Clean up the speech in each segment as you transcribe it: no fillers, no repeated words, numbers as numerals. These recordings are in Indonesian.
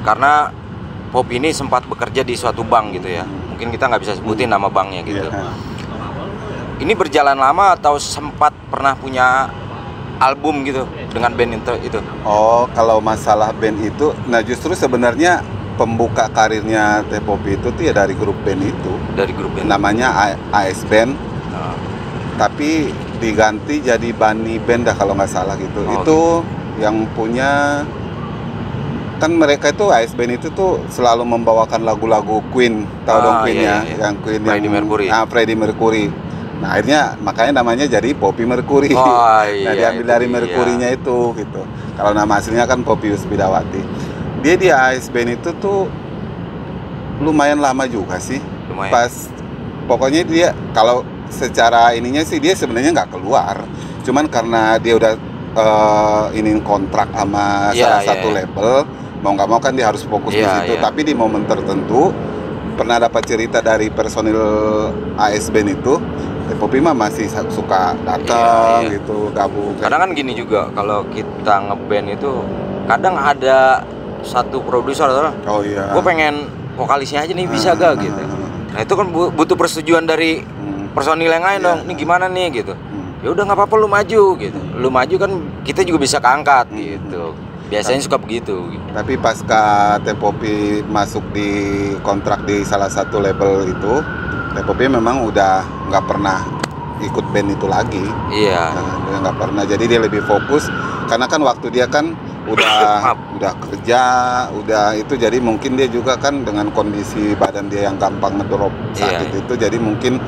karena Popi ini sempat bekerja di suatu bank gitu ya. Mungkin kita nggak bisa sebutin nama banknya gitu. Ini berjalan lama atau sempat pernah punya album gitu dengan band itu? Oh, kalau masalah band itu, nah justru sebenarnya pembuka karirnya Teh Popi itu tuh ya dari grup band itu. Dari grup band? Namanya AS Band. Tapi diganti jadi Bunny Band dah kalau nggak salah gitu. Itu gitu. Yang punya, kan mereka itu AS Band itu tuh selalu membawakan lagu-lagu Queen, tahu dong Queen ya, yang Queen Freddie Mercury. Freddie Mercury. Nah akhirnya makanya namanya jadi Poppy Mercury. Oh, iya, Nah diambil dari Mercury-nya itu gitu. Kalau nama aslinya kan Poppius Bidawati. Dia di AS Band itu tuh lumayan lama juga sih. Lumayan. Pas pokoknya dia kalau secara ininya sih dia sebenarnya nggak keluar. Cuman karena dia udah ini kontrak sama salah satu label, mau nggak mau kan dia harus fokus di situ. Tapi di momen tertentu pernah dapat cerita dari personil AS Band itu, Poppy mah masih suka datang gitu, gabung. Kadang kan gini juga, kalau kita ngeband itu kadang ada satu produser, gue pengen vokalisnya aja nih, bisa gak gitu. Nah itu kan butuh persetujuan dari personil yang lain dong. Ini gimana nih gitu. Ya udah nggak apa-apa, lu maju gitu. Lu maju kan kita juga bisa keangkat gitu. Biasanya suka begitu. Tapi pasca Teh Poppy masuk di kontrak di salah satu label itu, Teh Poppy memang udah nggak pernah ikut band itu lagi. Iya. Dia nggak pernah. Jadi dia lebih fokus karena kan waktu dia kan udah kerja, udah itu, jadi mungkin dia juga kan dengan kondisi badan dia yang gampang ngedrop sakit itu, jadi mungkin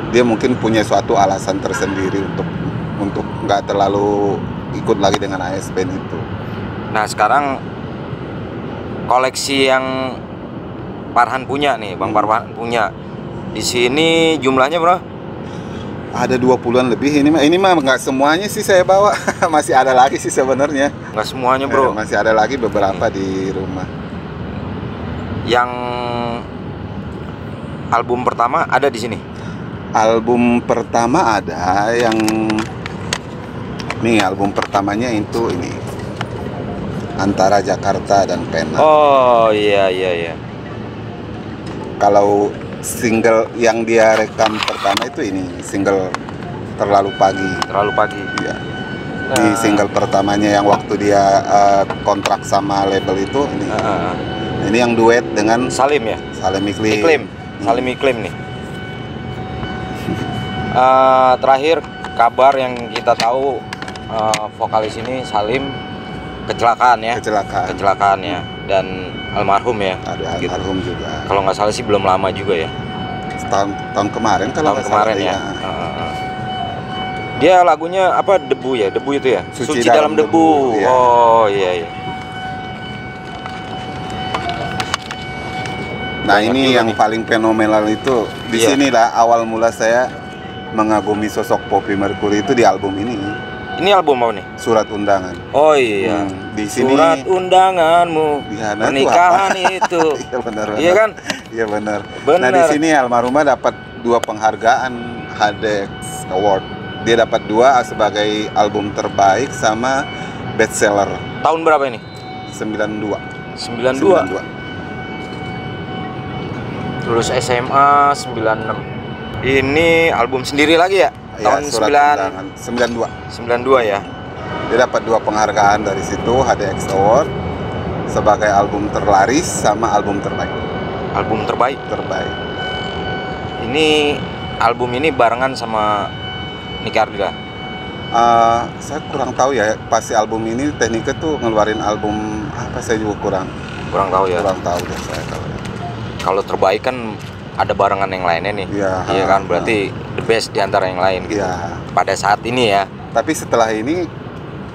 dia punya suatu alasan tersendiri untuk nggak terlalu ikut lagi dengan AS Band itu. Nah sekarang koleksi yang Farhan punya nih, Bang Farhan punya di sini jumlahnya berapa? Ada 20-an lebih. Ini mah nggak semuanya sih saya bawa. Masih ada lagi sih sebenarnya. Nggak semuanya bro. Masih ada lagi beberapa di rumah. Yang album pertama ada di sini? Album pertama ada yang nih, album pertamanya itu ini Antara Jakarta dan Pena. Oh iya. Kalau single yang dia rekam pertama itu ini single Terlalu Pagi. Iya. Ini single pertamanya yang waktu dia kontrak sama label itu ini. Ini yang duet dengan Salim ya? Salim Iklim. Salim Iklim nih. Terakhir kabar yang kita tahu, vokalis ini Salim kecelakaan ya, dan almarhum ya. Ada almarhum gitu. juga. Kalau nggak salah sih belum lama juga ya. Tahun kemarin kalau tahun kemarin ya. Dia lagunya apa, Debu ya, Debu itu ya, Suci dalam debu. Iya. Oh iya. Nah ini yang paling fenomenal itu di sinilah awal mula saya mengagumi sosok Poppy Mercury itu di album ini. Ini album apa nih? Surat Undangan. Oh iya. Di sini Surat undanganmu, pernikahan itu. Iya benar. Iya kan? Iya benar. Nah di sini almarhumah dapat 2 penghargaan HDX Award. Dia dapat 2 sebagai album terbaik sama bestseller. Tahun berapa ini? 92. 92. Lulus SMA 96. Ini album sendiri lagi ya? Tahun 92 ya. Dia dapat 2 penghargaan dari situ, HDX Award sebagai album terlaris sama album terbaik. Ini album ini barengan sama Niki Ardila. Saya kurang tahu ya, pasti album ini Teknika tuh ngeluarin album apa, saya juga kurang tahu ya. Kurang tahu deh saya kalau terbaik kan ada barengan yang lainnya nih. Iya kan, berarti the best di antara yang lain gitu. Pada saat ini ya. Tapi setelah ini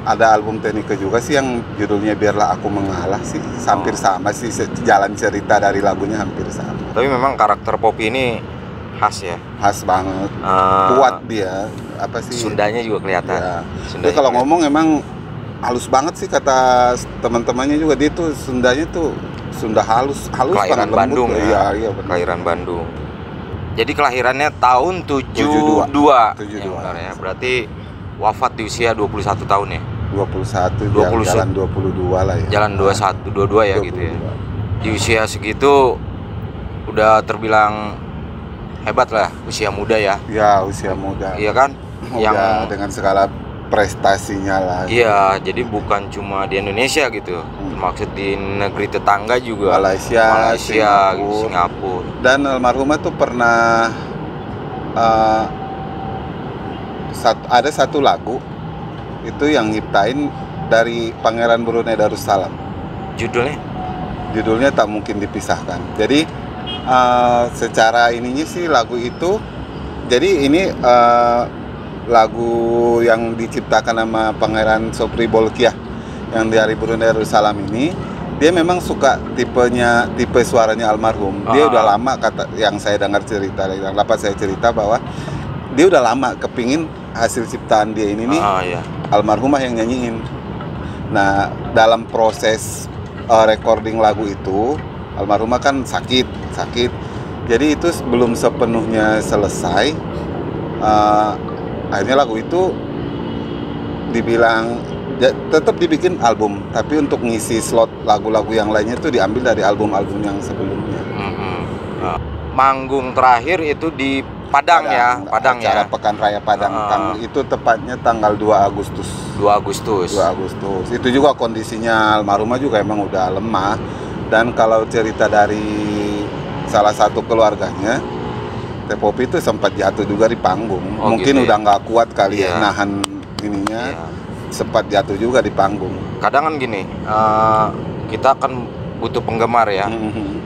ada album Teknika juga sih yang judulnya Biarlah Aku Mengalah sih. Hampir sama sih, jalan cerita dari lagunya hampir sama. Tapi memang karakter Poppy ini khas ya. Khas banget. Kuat dia. Apa sih? Sundanya juga kelihatan. Dia kalau ngomong emang halus banget sih, kata teman-temannya juga. Dia tuh Sundanya tuh Sunda halus kelahiran Bandung ya. Iya, kelahiran Bandung. Jadi kelahirannya tahun 72 ya. Berarti wafat di usia 21 tahun ya. 21, 20 jalan 22 lah ya. Jalan 21, 22 ya 22. Gitu ya. Di usia segitu udah terbilang hebat lah, usia muda ya. Ya, usia muda. Iya kan? Yang dengan segala prestasinya lah. Iya, jadi bukan cuma di Indonesia gitu. Maksud di negeri tetangga juga. Malaysia, Singapura. Dan almarhumah tuh pernah ada satu lagu itu yang nyiptain dari Pangeran Brunei Darussalam. Judulnya Tak Mungkin Dipisahkan. Jadi secara ininya sih lagu itu, jadi ini lagu yang diciptakan sama Pangeran Sobri Bolkiah yang dari Brunei Darussalam ini, dia memang suka tipe suaranya almarhum. Dia udah lama, kata yang saya dengar cerita, yang dapat saya cerita bahwa dia udah lama kepingin hasil ciptaan dia ini nih almarhumah yang nyanyiin. Nah, dalam proses recording lagu itu, almarhumah kan sakit. Jadi itu belum sepenuhnya selesai. Akhirnya lagu itu dibilang tetap dibikin album, tapi untuk ngisi slot lagu-lagu yang lainnya itu diambil dari album-album yang sebelumnya. Manggung terakhir itu di Padang ya, acara Pekan Raya Padang. Itu tepatnya tanggal 2 Agustus. 2 Agustus. Itu juga kondisinya almarhumah juga emang udah lemah. Dan kalau cerita dari salah satu keluarganya, Teh Popi itu sempat jatuh juga di panggung. Mungkin gitu, udah nggak kuat kali ya nahan ininya. Sempat jatuh juga di panggung. Kadang kan gini, kita kan butuh penggemar ya.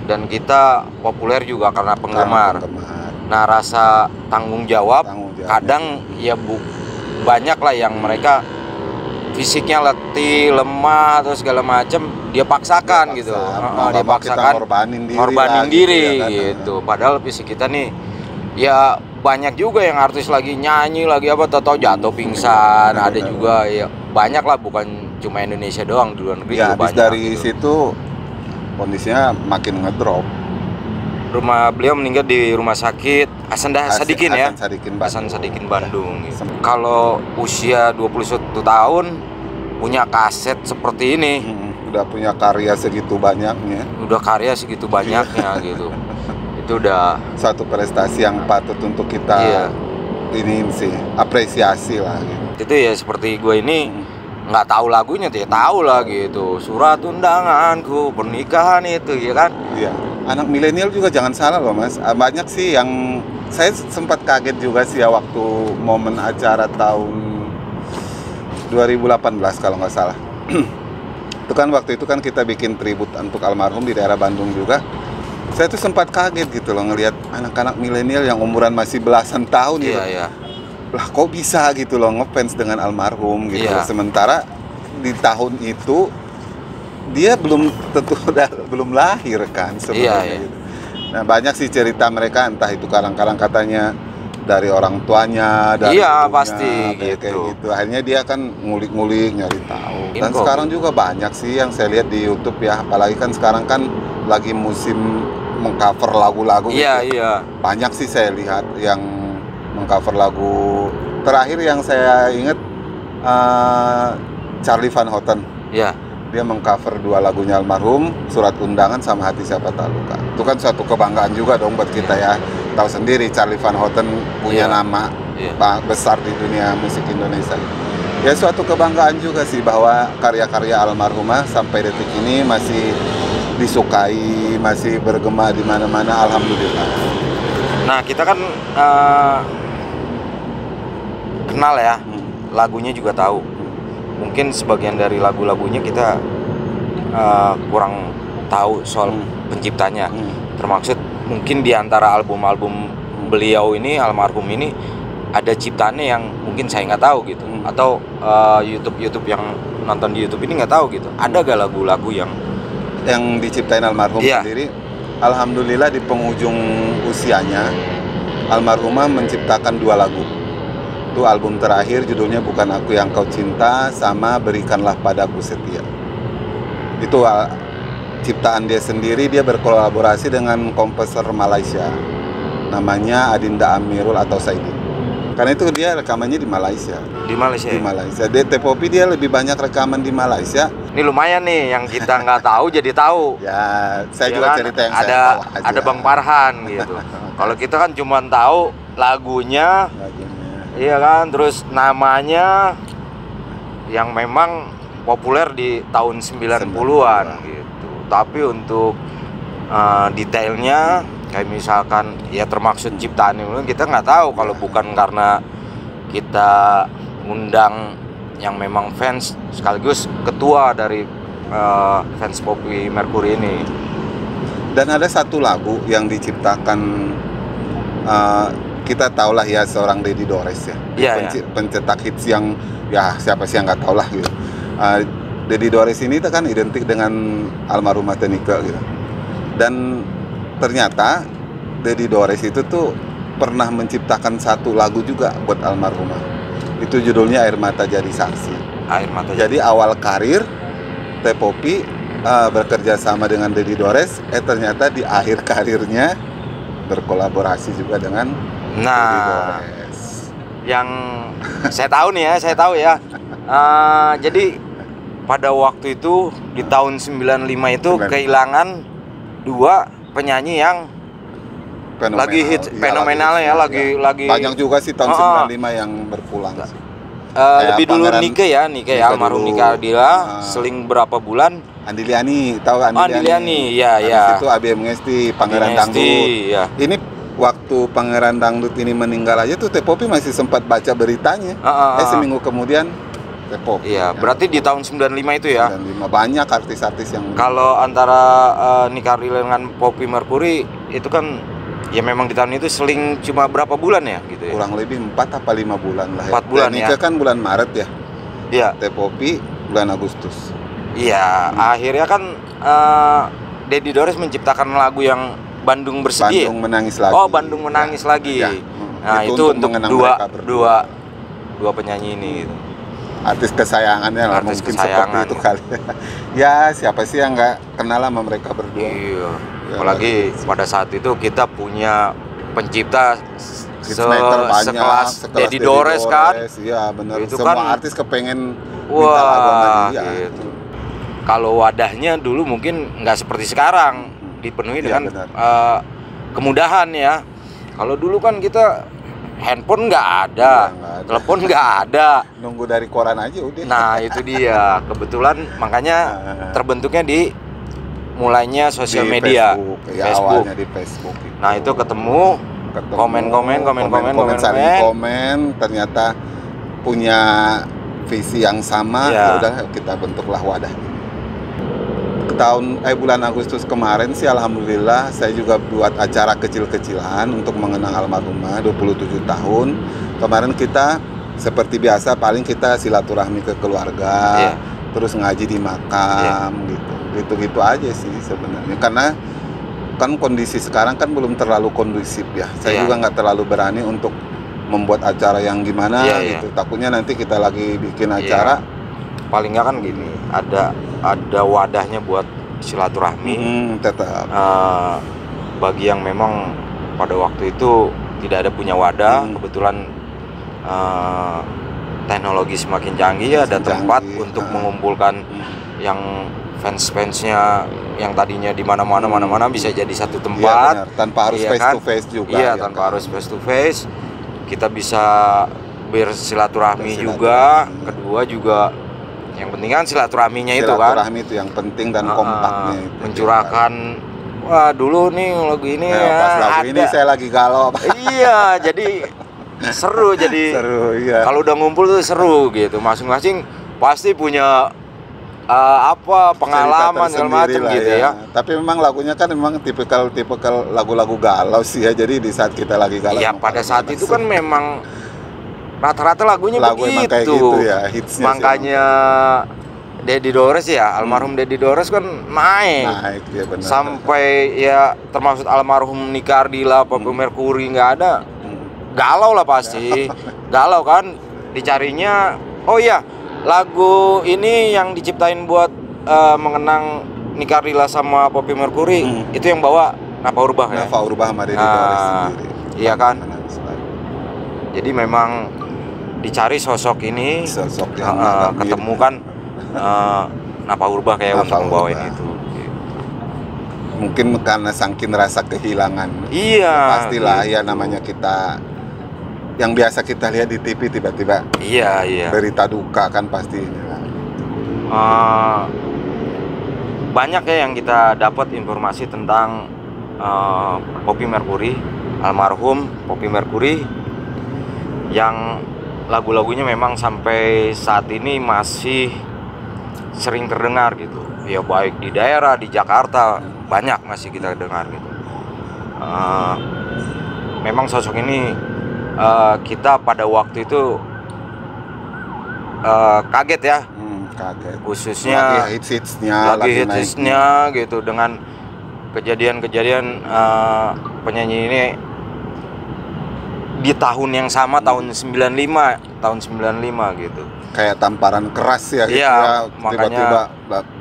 Dan kita populer juga karena penggemar. Nah, rasa tanggung jawab kadang ya banyak lah yang mereka fisiknya letih, lemah atau segala macam, dia paksakan gitu. Dia paksakan ngorbanin diri gitu. Padahal fisik kita nih ya banyak juga yang artis lagi nyanyi lagi apa tahu jatuh pingsan. Ada juga ya, banyak lah, bukan cuma Indonesia doang, di luar negeri juga banyak. Dari gitu. Situ kondisinya makin ngedrop. Rumah beliau meninggal di rumah sakit Hasan Sadikin ya. Hasan Sadikin Bandung. Gitu. Kalau usia 21 tahun punya kaset seperti ini, udah punya karya segitu banyaknya. Gitu. Itu udah satu prestasi yang patut untuk kita ini sih apresiasi lah gitu. Itu ya seperti gue ini nggak tahu lagunya tuh ya, tahu lah gitu, surat undanganku pernikahan itu ya kan. Iya. Anak milenial juga jangan salah loh Mas, banyak sih yang saya sempat kaget juga sih ya waktu momen acara tahun 2018 kalau nggak salah. Itu kan waktu itu kan kita bikin tribut untuk almarhum di daerah Bandung juga. Saya tuh sempat kaget gitu loh ngelihat anak-anak milenial yang umuran masih belasan tahun gitu. Lah kok bisa gitu loh ngefans dengan almarhum gitu. Sementara di tahun itu dia belum tentu belum lahir kan sebenarnya. Gitu. Nah, banyak sih cerita mereka, entah itu kadang-kadang katanya dari orang tuanya, dari ibunya, pasti kayak gitu. Akhirnya dia kan ngulik-ngulik nyari tahu. Dan sekarang juga banyak sih yang saya lihat di YouTube ya, apalagi kan sekarang kan lagi musim mengcover lagu-lagu gitu. Banyak sih saya lihat yang mengcover lagu. Terakhir yang saya ingat Charlie Van Houten. Dia mengcover 2 lagunya almarhum, Surat Undangan sama Hati Siapa Tak Luka. Itu kan suatu kebanggaan juga dong buat kita ya. Tahu sendiri Charlie Van Houten punya nama besar di dunia musik Indonesia. Ya suatu kebanggaan juga sih bahwa karya-karya almarhumah sampai detik ini masih disukai, masih bergema di mana-mana, alhamdulillah. Nah, kita kan kenal ya, lagunya juga tahu. Mungkin sebagian dari lagu-lagunya kita kurang tahu soal penciptanya. Termaksud mungkin di antara album-album beliau ini, almarhum ini, ada ciptaannya yang mungkin saya nggak tahu gitu. Atau YouTube yang nonton di YouTube ini nggak tahu gitu. Ada gak lagu-lagu yang diciptain almarhum sendiri? Alhamdulillah di penghujung usianya almarhumah menciptakan 2 lagu. Itu album terakhir judulnya Bukan Aku Yang Kau Cinta sama Berikanlah Padaku Setia. Itu ciptaan dia sendiri, dia berkolaborasi dengan komposer Malaysia namanya Adinda Amirul atau Saidi. Karena itu dia rekamannya di Malaysia. Di Malaysia. Di Malaysia. Popi dia lebih banyak rekaman di Malaysia. Ini lumayan nih yang kita nggak tahu jadi tahu. Ya, saya juga kan? cerita yang ada, saya tahu aja. Ada Bang Farhan gitu. Kalau kita kan cuma tahu lagunya. Iya kan, terus namanya yang memang populer di tahun 90-an gitu. Tapi untuk detailnya kayak misalkan ya termaksud ciptaan ini kita nggak tahu kalau bukan karena kita undang yang memang fans sekaligus ketua dari fans Poppy Mercury ini. Dan ada satu lagu yang diciptakan kita tahulah ya seorang Dedi Dores ya, pencetak hits yang ya siapa sih yang nggak tahu lah gitu. Dedi Dores ini kan identik dengan almarhumah Tenika gitu. Dan ternyata Dedi Dores itu tuh pernah menciptakan satu lagu juga buat almarhumah. Itu judulnya Air Mata Jadi Saksi. Air Mata. Jadi awal karir Poppy bekerja sama dengan Dedi Dores, ternyata di akhir karirnya berkolaborasi juga dengan Dedi Dores. Yang saya tahu nih ya, jadi pada waktu itu di tahun 95 itu kehilangan 2 penyanyi yang lagi hits fenomenal ya, lagi banyak juga sih tahun 95 yang berpulang sih. Lebih dulu Nike almarhum Nike Ardila, seling berapa bulan. Andi Liani, tahu Andi Liani, ya. Itu ABM Ngesti, Pangeran Dangdut. Ya. Ini waktu Pangeran Dangdut ini meninggal aja tuh Poppy masih sempat baca beritanya. Seminggu kemudian Poppy. Iya, berarti di tahun 95 itu ya. 95 banyak artis-artis yang. Kalau antara Nike Ardila dengan Poppy Mercury itu kan ya memang di tahun itu seling cuma berapa bulan ya gitu ya. Kurang lebih 4 apa 5 bulan lah ya. 4 bulan ya. Nike kan bulan Maret ya. Iya. Poppy bulan Agustus. Iya, akhirnya kan Dedi Dores menciptakan lagu yang Bandung Bersedih. Bandung Menangis Lagi. Bandung Menangis Lagi. Ya. Nah, itu untuk dua penyanyi ini gitu. Artis kesayangannya lah, mungkin seperti itu kali. Ya, siapa sih yang nggak kenal sama mereka berdua? Iya. Apalagi pada saat itu kita punya pencipta sekelas Dedi Dores kan? Iya benar. Itu semua kan, artis kepengen minta lagu sama dia. Gitu. Kalau wadahnya dulu mungkin nggak seperti sekarang dipenuhi dengan kemudahan ya. Kalau dulu kan kita handphone nggak ada, telepon nggak ada, nunggu dari koran aja udah. Nah itu dia, kebetulan makanya terbentuknya di mulainya sosial media, Facebook. Awalnya di Facebook. Nah itu ketemu komen, saling komen, ternyata punya visi yang sama, ya udah kita bentuklah wadah. Bulan Agustus kemarin sih alhamdulillah saya juga buat acara kecil-kecilan untuk mengenang almarhumah 27 tahun. Kemarin kita seperti biasa paling kita silaturahmi ke keluarga, terus ngaji di makam gitu aja sih sebenarnya. Karena kan kondisi sekarang kan belum terlalu kondusif ya. Saya juga nggak terlalu berani untuk membuat acara yang gimana gitu. Takutnya nanti kita lagi bikin acara paling nggak kan gini, ada wadahnya buat silaturahmi. Tetap. Bagi yang memang pada waktu itu tidak ada punya wadah, kebetulan teknologi semakin canggih, ada tempat untuk mengumpulkan yang fans-fansnya yang tadinya di mana-mana bisa jadi satu tempat. Benar. Tanpa harus face to face juga. Iya, tanpa harus face to face. Kita bisa bersilaturahmi juga. Kedua juga yang penting kan silaturahminya itu kan. Silaturahmi itu yang penting dan kompaknya itu. Mencurahkan, wah dulu nih lagu ini pas lagu ini saya lagi galau. Iya, jadi seru iya. Kalau udah ngumpul tuh seru gitu. Masing-masing pasti punya pengalaman segala macam gitu ya. Tapi memang lagunya kan memang tipikal lagu-lagu galau sih ya. Jadi di saat kita lagi galau. Iya, pada saat itu kan memang rata-rata lagunya begitu. Kayak gitu ya, hitsnya. Makanya Dedi Dores ya, almarhum Dedi Dores kan naik ya benar. Sampai ya termasuk almarhum Nike Ardila, Poppy Mercury nggak ada, galau lah pasti. Galau kan, dicarinya. Oh iya, lagu ini yang diciptain buat mengenang Nike Ardila sama Poppy Mercury, itu yang bawa Nafa Urbah ya. Nafa Urbah sama Dedi Dores sendiri. Iya kan. Jadi memang dicari sosok ini, sosok yang ketemu kan Napa Urba kayak untuk membawain itu. Mungkin karena saking rasa kehilangan. Iya. Pastilah ya, namanya kita yang biasa kita lihat di TV tiba-tiba. Iya. Berita duka kan pastinya. Banyak ya yang kita dapat informasi tentang Poppy Mercury, almarhum Poppy Mercury, yang lagu-lagunya memang sampai saat ini masih sering terdengar gitu. Ya baik di daerah, di Jakarta banyak masih kita dengar gitu. Memang sosok ini kita pada waktu itu kaget ya. Kaget. Khususnya lagi hits-hitsnya gitu, dengan kejadian-kejadian penyanyi ini di tahun yang sama, tahun 95 gitu. Kayak tamparan keras ya gitu ya. Tiba-tiba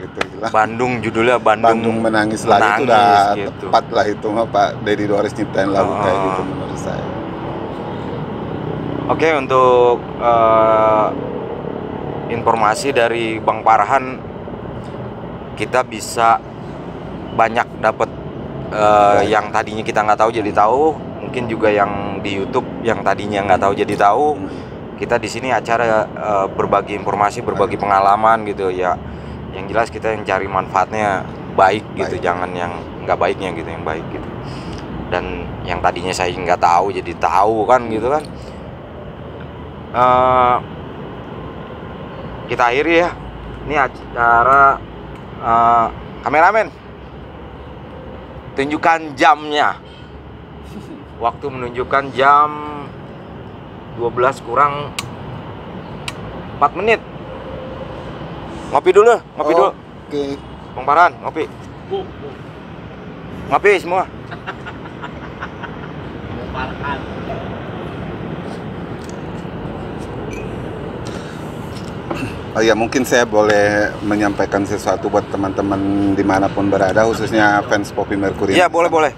gitu lah. Bandung, judulnya Bandung menangis lagi, itu udah gitu. Tepat lah itu mah Pak Deddy Doris nyiptain lagu kayak gitu menurut saya. Oke, untuk informasi dari Bang Farhan, kita bisa banyak dapat yang tadinya kita nggak tahu jadi tahu, mungkin juga yang di YouTube yang tadinya nggak tahu jadi tahu. Kita di sini acara berbagi informasi, berbagi pengalaman gitu ya. Yang jelas kita yang cari manfaatnya baik gitu, jangan yang nggak baiknya gitu, yang baik gitu. Dan yang tadinya saya nggak tahu jadi tahu kan gitu kan. Kita akhiri ya. Ini acara kameramen, tunjukkan jamnya. Waktu menunjukkan jam 12 kurang 4 menit. Ngopi dulu, ngopi dulu. Oke. Bang Farhan, ngopi. Ngopi semua. Oh ya, mungkin saya boleh menyampaikan sesuatu buat teman-teman dimanapun berada, khususnya fans Poppy Mercury. Iya, boleh.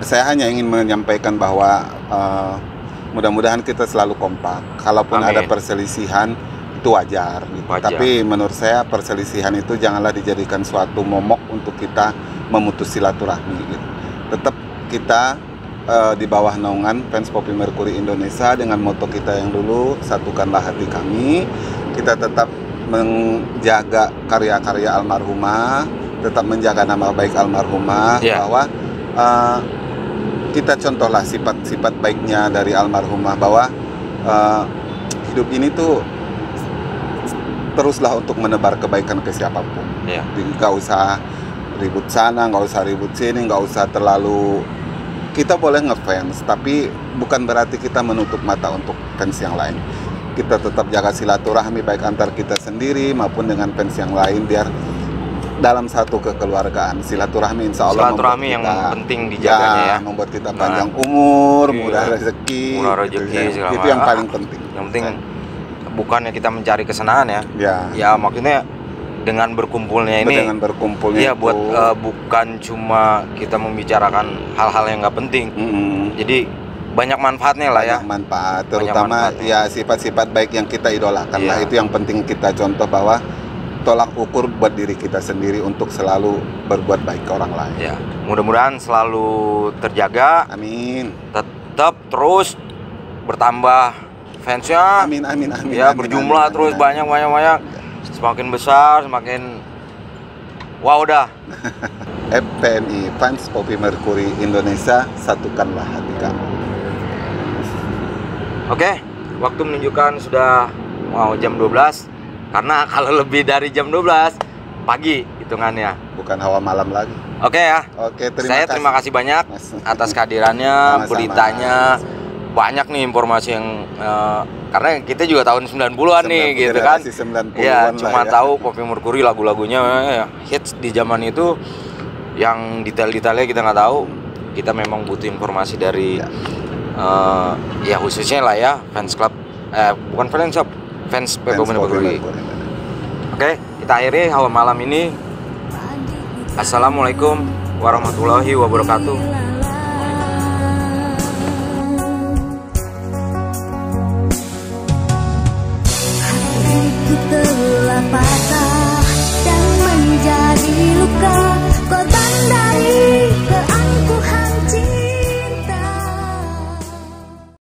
Saya hanya ingin menyampaikan bahwa mudah-mudahan kita selalu kompak. Kalaupun ada perselisihan itu wajar, gitu. Tapi menurut saya perselisihan itu janganlah dijadikan suatu momok untuk kita memutus silaturahmi. Gitu. Tetap kita di bawah naungan fans Poppy Mercury Indonesia dengan moto kita yang dulu, satukanlah hati kami. Kita tetap menjaga karya-karya almarhumah, tetap menjaga nama baik almarhumah, bahwa kita contohlah sifat-sifat baiknya dari almarhumah, bahwa hidup ini tuh teruslah untuk menebar kebaikan ke siapapun. Nggak usah ribut sana, nggak usah ribut sini, nggak usah terlalu. Kita boleh ngefans, tapi bukan berarti kita menutup mata untuk fans yang lain. Kita tetap jaga silaturahmi baik antar kita sendiri maupun dengan fans yang lain, biar dalam satu kekeluargaan. Silaturahmi insya Allah silaturahmi yang penting dijaganya ya, membuat kita panjang umur, murah rezeki, segala itu yang paling penting. Yang penting bukannya kita mencari kesenangan ya maksudnya dengan berkumpulnya ini, ya buat bukan cuma kita membicarakan hal-hal yang nggak penting. Jadi banyak manfaatnya lah ya. Manfaat, terutama ya sifat-sifat baik yang kita idolakan lah, itu yang penting kita contoh, bahwa tolak ukur buat diri kita sendiri untuk selalu berbuat baik ke orang lain. Ya, mudah-mudahan selalu terjaga. Amin. Tetap terus bertambah fansnya. Amin. Ya, berjumlah terus banyak. Semakin besar, semakin wow dah. FPMI, fans Poppy Mercury Indonesia, satukanlah hati kamu. Oke, waktu menunjukkan sudah jam 12. Karena kalau lebih dari jam 12 pagi hitungannya. Bukan hawa malam lagi. Oke ya. Oke, terima kasih banyak atas kehadirannya, beritanya. Banyak nih informasi yang karena kita juga tahun 90-an nih gitu kan. Ya, cuma tahu Poppy Mercury lagu-lagunya hits di zaman itu, yang detail-detailnya kita nggak tahu. Kita memang butuh informasi dari ya khususnya lah ya fans club, bukan fans club, fans Poppy Mercury. Oke, kita akhiri hawa malam ini. Assalamualaikum warahmatullahi wabarakatuh. telah patah dan menjadi luka. Korban